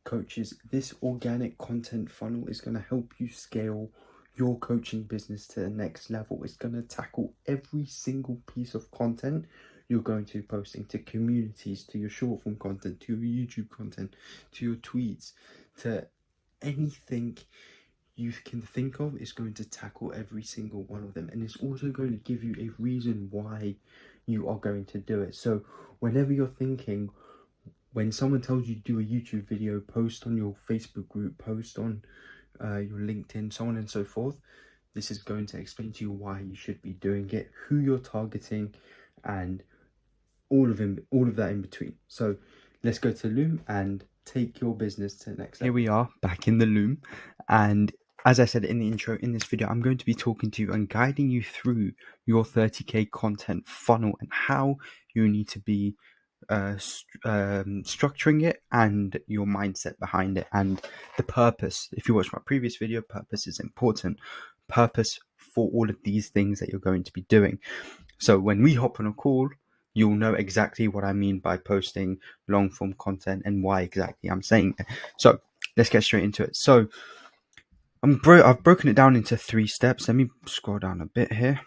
coaches, this organic content funnel is going to help you scale your coaching business to the next level. It's going to tackle every single piece of content you're going to be posting, to communities, to your short form content, to your YouTube content, to your tweets, to anything you can think of. Is going to tackle every single one of them, and it's also going to give you a reason why you are going to do it. So whenever you're thinking, when someone tells you to do a YouTube video, post on your Facebook group, post on your LinkedIn, so on and so forth, this is going to explain to you why you should be doing it, who you're targeting, and all of that in between. So let's go to Loom and take your business to the next level. Here we are back in the Loom, and as I said in the intro, in this video, I'm going to be talking to you and guiding you through your 30k content funnel and how you need to be structuring it, and your mindset behind it, and the purpose. If you watch my previous video, purpose is important. Purpose for all of these things that you're going to be doing. So when we hop on a call, you'll know exactly what I mean by posting long form content and why exactly I'm saying it. So let's get straight into it. So I've broken it down into 3 steps. Let me scroll down a bit here.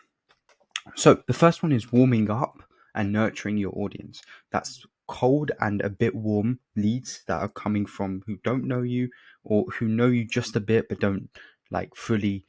So the first one is warming up and nurturing your audience. That's cold and a bit warm leads that are coming from who don't know you, or who know you just a bit but don't like fully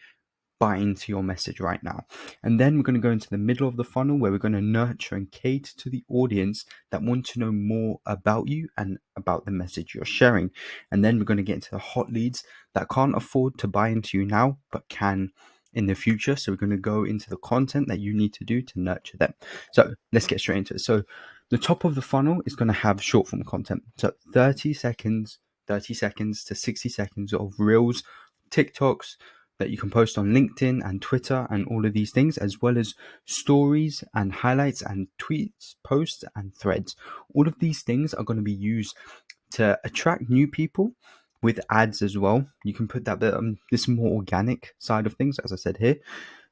buy into your message right now. And then we're going to go into the middle of the funnel, where we're going to nurture and cater to the audience that want to know more about you and about the message you're sharing. And then we're going to get into the hot leads that can't afford to buy into you now but can in the future. So we're going to go into the content that you need to do to nurture them. So let's get straight into it. So the top of the funnel is going to have short form content. So 30 seconds to 60 seconds of reels, TikToks that you can post on LinkedIn and Twitter and all of these things, as well as stories and highlights and tweets, posts and threads. All of these things are going to be used to attract new people, with ads as well. You can put that bit this more organic side of things, as I said here.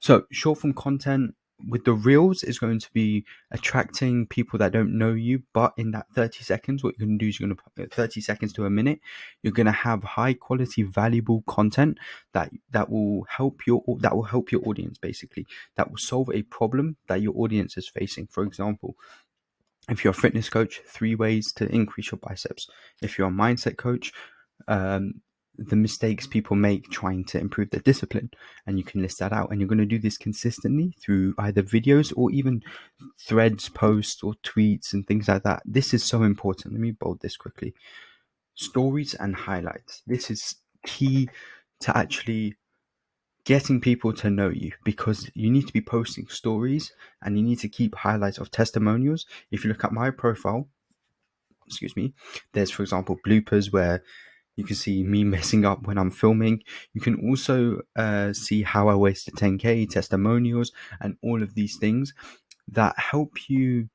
So short form content with the reels is going to be attracting people that don't know you, but in that 30 seconds, what you're going to do is you're going to put 30 seconds to a minute. You're going to have high quality, valuable content that will help your audience, basically, that will solve a problem that your audience is facing. For example, if you're a fitness coach, 3 ways to increase your biceps. If you're a mindset coach, the mistakes people make trying to improve their discipline, and you can list that out. And you're going to do this consistently through either videos or even threads, posts, or tweets and things like that. This is so important. Let me bold this quickly. Stories and highlights. This is key to actually getting people to know you, because you need to be posting stories and you need to keep highlights of testimonials. If you look at my profile, there's, for example, bloopers where you can see me messing up when I'm filming. You can also see how I wasted 10k, testimonials, and all of these things that help your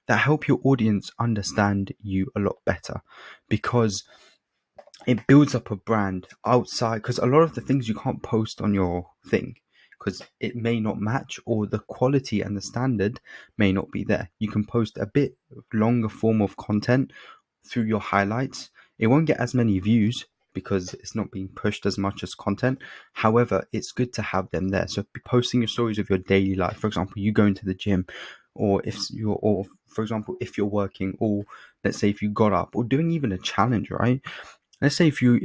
audience understand you a lot better, because it builds up a brand outside. Because a lot of the things you can't post on your thing because it may not match, or the quality and the standard may not be there. You can post a bit longer form of content through your highlights. It won't get as many views because it's not being pushed as much as content. However, it's good to have them there. So be posting your stories of your daily life. For example, you going to the gym, or for example, if you're working, or let's say if you got up, or doing even a challenge, right? Let's say if you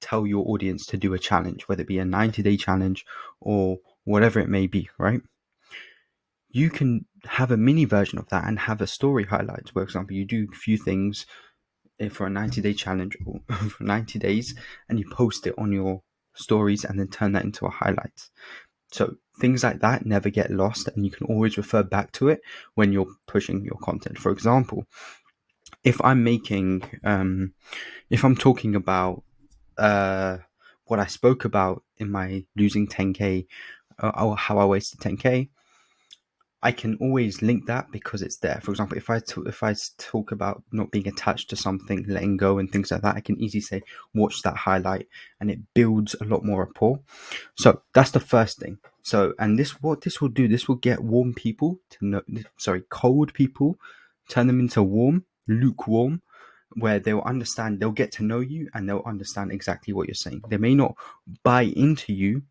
tell your audience to do a challenge, whether it be a 90-day challenge or whatever it may be, right? You can have a mini version of that and have a story highlight. For example, you do a few things for a 90-day challenge or for 90 days, and you post it on your stories and then turn that into a highlight. So things like that never get lost, and you can always refer back to it when you're pushing your content. For example, if I'm talking about what I spoke about in my losing 10k, or how I wasted 10k, I can always link that because it's there. For example, if I talk about not being attached to something, letting go and things like that, I can easily say, watch that highlight, and it builds a lot more rapport. So that's the first thing. So, and what this will do, this will get cold people, turn them into warm, lukewarm, where they'll get to know you, and they'll understand exactly what you're saying. They may not buy into you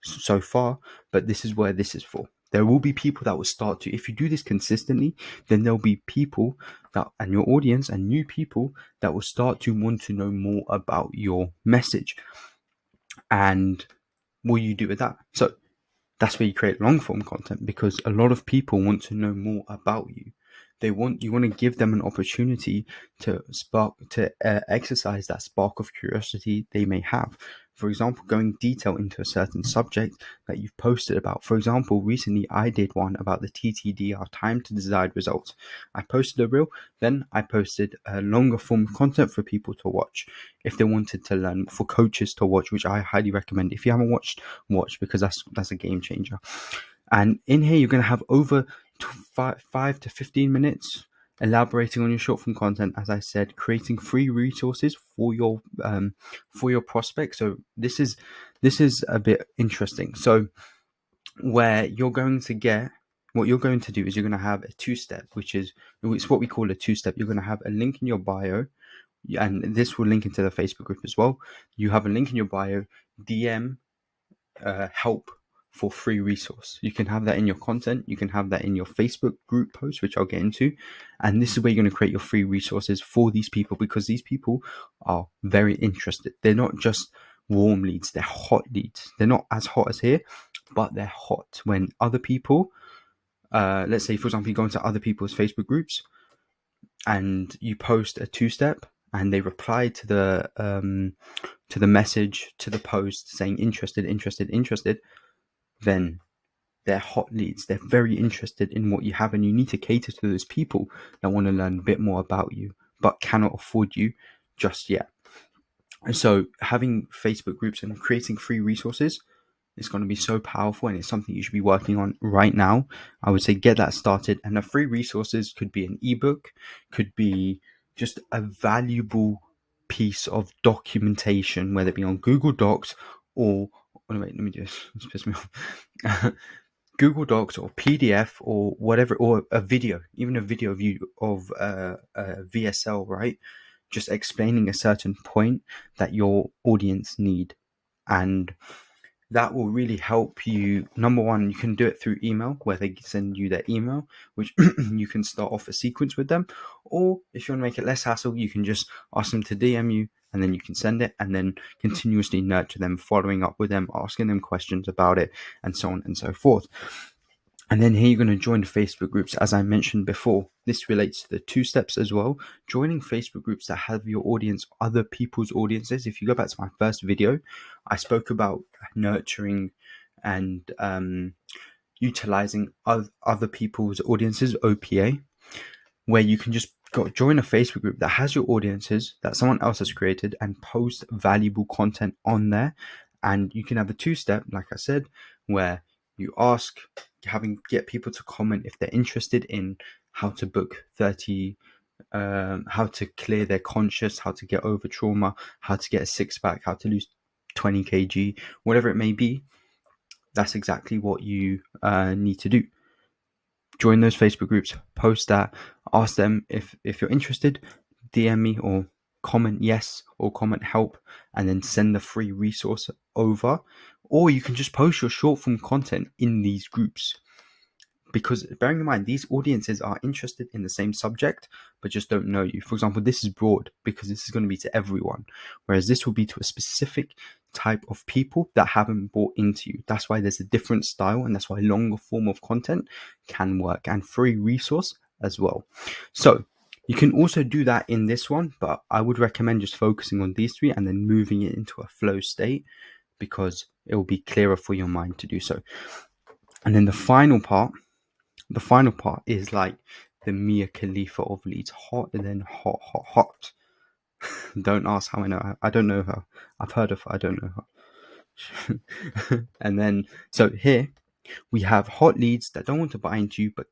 so far, but this is where this is for. There will be people that will start to, if you do this consistently, then there'll be people that, and your audience and new people that will start to want to know more about your message. And what you do with that? So that's where you create long form content, because a lot of people want to know more about you. You want to give them an opportunity to exercise that spark of curiosity they may have. For example, going detail into a certain subject that you've posted about. For example, recently I did one about the TTDR, time to desired results. I posted a reel, then I posted a longer form content for people to watch if they wanted to learn, for coaches to watch, which I highly recommend. If you haven't watched, watch, because that's a game changer. And in here, you're going to have over 5 to 15 minutes elaborating on your short form content. As I said, creating free resources for your prospects. So this is a bit interesting. So where you're going to get, what you're going to do is you're going to have a 2-step, it's what we call a 2-step. You're going to have a link in your bio, and this will link into the Facebook group as well. You have a link in your bio, DM help for free resource. You can have that in your content. You can have that in your Facebook group post, which I'll get into. And this is where you're going to create your free resources for these people, because these people are very interested. They're not just warm leads, they're hot leads. They're not as hot as here, but they're hot. When other people, let's say, for example, you go into other people's Facebook groups and you post a 2-step, and they reply to the message, to the post saying interested, then they're hot leads. They're very interested in what you have, and you need to cater to those people that want to learn a bit more about you but cannot afford you just yet. And so having Facebook groups and creating free resources is going to be so powerful, and it's something you should be working on right now. I would say get that started. And the free resources could be an ebook, could be just a valuable piece of documentation, whether it be on Google Docs or, wait, let me do this. It's pissed me off. Google Docs or PDF or whatever, or a video, even a video of you of VSL, right? Just explaining a certain point that your audience need. And that will really help you. Number one, you can do it through email, where they send you their email, which you can start off a sequence with them. Or if you want to make it less hassle, you can just ask them to DM you, and then you can send it, and then continuously nurture them, following up with them, asking them questions about it, and so on and so forth. And then here you're going to join Facebook groups, as I mentioned before. This relates to the 2 steps as well. Joining Facebook groups that have your audience, other people's audiences. If you go back to my first video, I spoke about nurturing and utilizing other people's audiences, OPA, where you can just join a Facebook group that has your audiences that someone else has created and post valuable content on there. And you can have a 2-step, like I said, where you get people to comment if they're interested in how to book 30, how to clear their conscious, how to get over trauma, how to get a 6-pack, how to lose 20 kg, whatever it may be. That's exactly what you need to do. Join those Facebook groups, post that, ask them if you're interested, DM me or comment yes or comment help, and then send the free resource over. Or you can just post your short form content in these groups. Because bearing in mind, these audiences are interested in the same subject, but just don't know you. For example, this is broad because this is going to be to everyone, whereas this will be to a specific type of people that haven't bought into you. That's why there's a different style, and that's why longer form of content can work, and free resource as well. So you can also do that in this one, but I would recommend just focusing on these 3 and then moving it into a flow state, because it will be clearer for your mind to do so. And then the final part is like the Mia Khalifa of leads, hot and then hot. Don't ask how I know her. I don't know her. I've heard of her. I don't know her. And then, so here we have hot leads that don't want to buy into you, but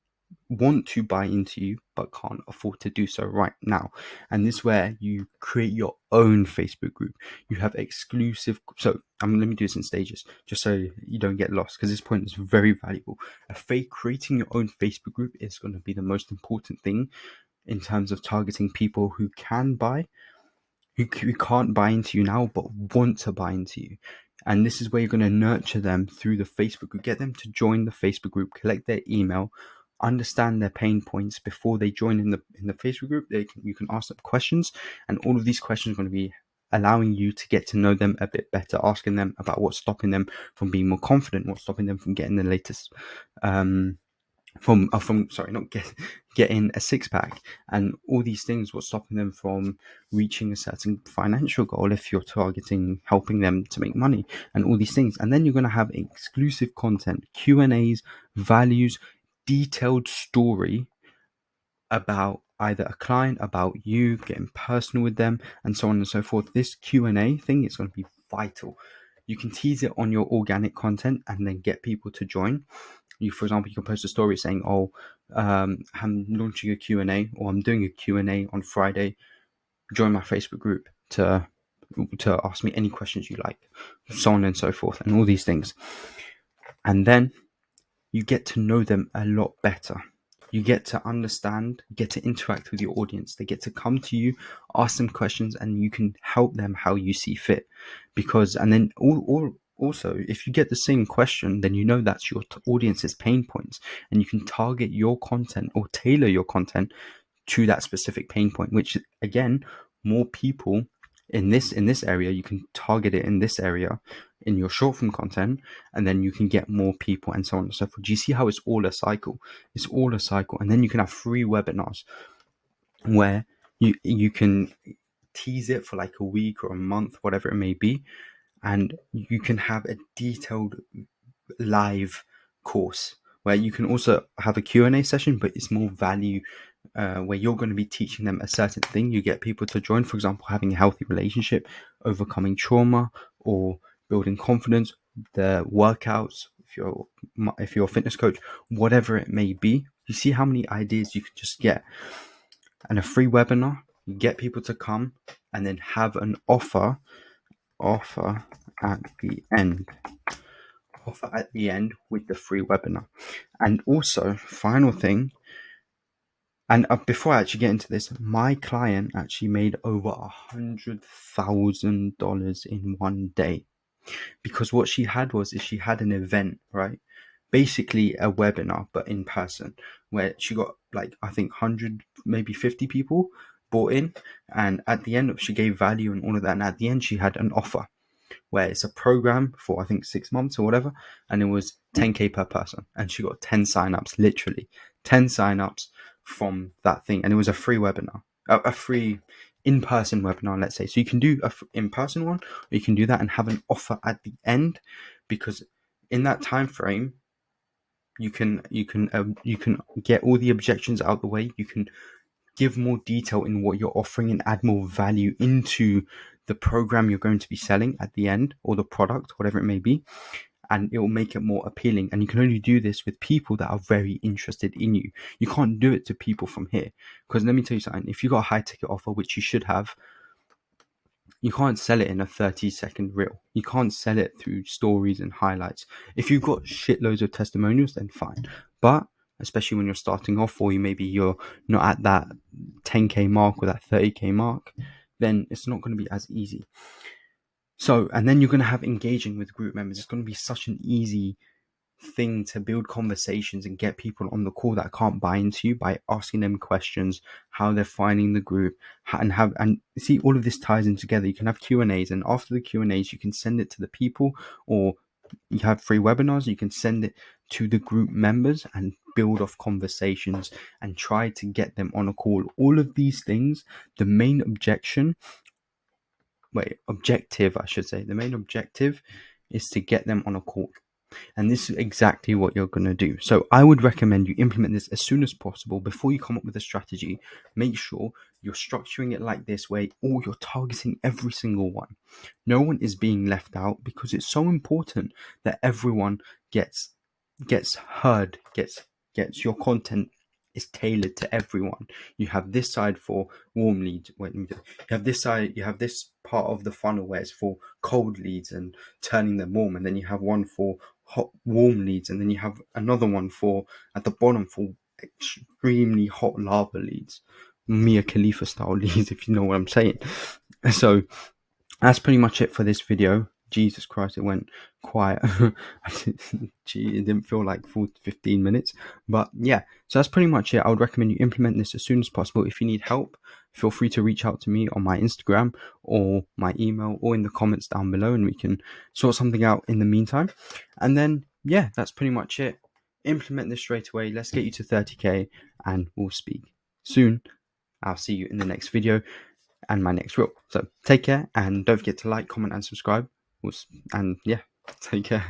want to buy into you, but can't afford to do so right now. And this is where you create your own Facebook group. You have exclusive. So let me do this in stages, just so you don't get lost, because this point is very valuable. Creating your own Facebook group is going to be the most important thing in terms of targeting people who can buy, who can't buy into you now but want to buy into you. And this is where you're going to nurture them through the Facebook group. Get them to join the Facebook group, collect their email, understand their pain points before they join in the Facebook group. You can ask them questions, and all of these questions are going to be allowing you to get to know them a bit better, asking them about what's stopping them from being more confident, what's stopping them from getting the latest from sorry, not getting a six pack, and all these things, what's stopping them from reaching a certain financial goal if you're targeting helping them to make money, and all these things. And then you're going to have exclusive content, Q&As, values, detailed story about either a client, about you, getting personal with them, and so on and so forth. This Q&A thing is going to be vital. You can tease it on your organic content and then get people to join. For example, you can post a story saying, I'm launching a Q&A, or I'm doing a Q&A on Friday. Join my Facebook group to ask me any questions you like, so on and so forth, and all these things. And then you get to know them a lot better. You get to understand, get to interact with your audience. They get to come to you, ask them questions, and you can help them how you see fit. And then also, if you get the same question, then you know that's your audience's pain points, and you can target your content or tailor your content to that specific pain point, which again, more people in this area, you can target it in this area in your short form content, and then you can get more people, and so on and so forth. Do you see how it's all a cycle? It's all a cycle. And then you can have free webinars where you can tease it for like a week or a month, whatever it may be, and you can have a detailed live course where you can also have a Q&A session, but it's more value, where you're going to be teaching them a certain thing. You get people to join, for example, having a healthy relationship, overcoming trauma, or building confidence, the workouts, if you're a fitness coach, whatever it may be. You see how many ideas you can just get. And a free webinar, you get people to come, and then have an offer at the end. With the free webinar. And also, final thing, and before I actually get into this, my client actually made over $100,000 in one day, because what she had is she had an event, right? Basically a webinar, but in person, where she got like, I think 100, maybe 50 people bought in, and at the end she gave value and all of that, and at the end she had an offer where it's a program for, I think, 6 months or whatever, and it was 10k per person, and she got 10 signups, literally 10 signups from that thing, and it was a free webinar, a free in-person webinar, let's say. So you can do a in-person one, or you can do that and have an offer at the end, because in that time frame you can get all the objections out the way. You can give more detail in what you're offering and add more value into the program you're going to be selling at the end, or the product, whatever it may be, and it will make it more appealing. And you can only do this with people that are very interested in you. You can't do it to people from here, because let me tell you something, if you got a high ticket offer, which you should have, you can't sell it in a 30-second reel. You can't sell it through stories and highlights. If you've got shitloads of testimonials, then fine. But especially when you're starting off, or you're not at that 10k mark or that 30k mark, then it's not going to be as easy. So, and then you're going to have engaging with group members. It's going to be such an easy thing to build conversations and get people on the call that can't buy into you, by asking them questions, how they're finding the group, and see, all of this ties in together. You can have Q&As, and after the Q&As you can send it to the people, or you have free webinars, you can send it to the group members and build off conversations and try to get them on a call. All of these things, the main objective is to get them on a call. And this is exactly what you're going to do. So I would recommend you implement this as soon as possible. Before you come up with a strategy, make sure you're structuring it like this way, or you're targeting every single one. No one is being left out, because it's so important that everyone gets heard, gets your content is tailored to everyone. You have this side for warm leads. You have this side, you have this part of the funnel where it's for cold leads and turning them warm, and then you have one for hot warm leads, and then you have another one for at the bottom for extremely hot lava leads. Mia Khalifa style leads, if you know what I'm saying. So that's pretty much it for this video. Jesus Christ, it went quiet. Gee, it didn't feel like full 15 minutes. But yeah, so that's pretty much it. I would recommend you implement this as soon as possible. If you need help, feel free to reach out to me on my Instagram or my email or in the comments down below, and we can sort something out in the meantime. And then, yeah, that's pretty much it. Implement this straight away. Let's get you to 30k, and we'll speak soon. I'll see you in the next video and my next reel. So take care, and don't forget to like, comment, and subscribe. And yeah, take care.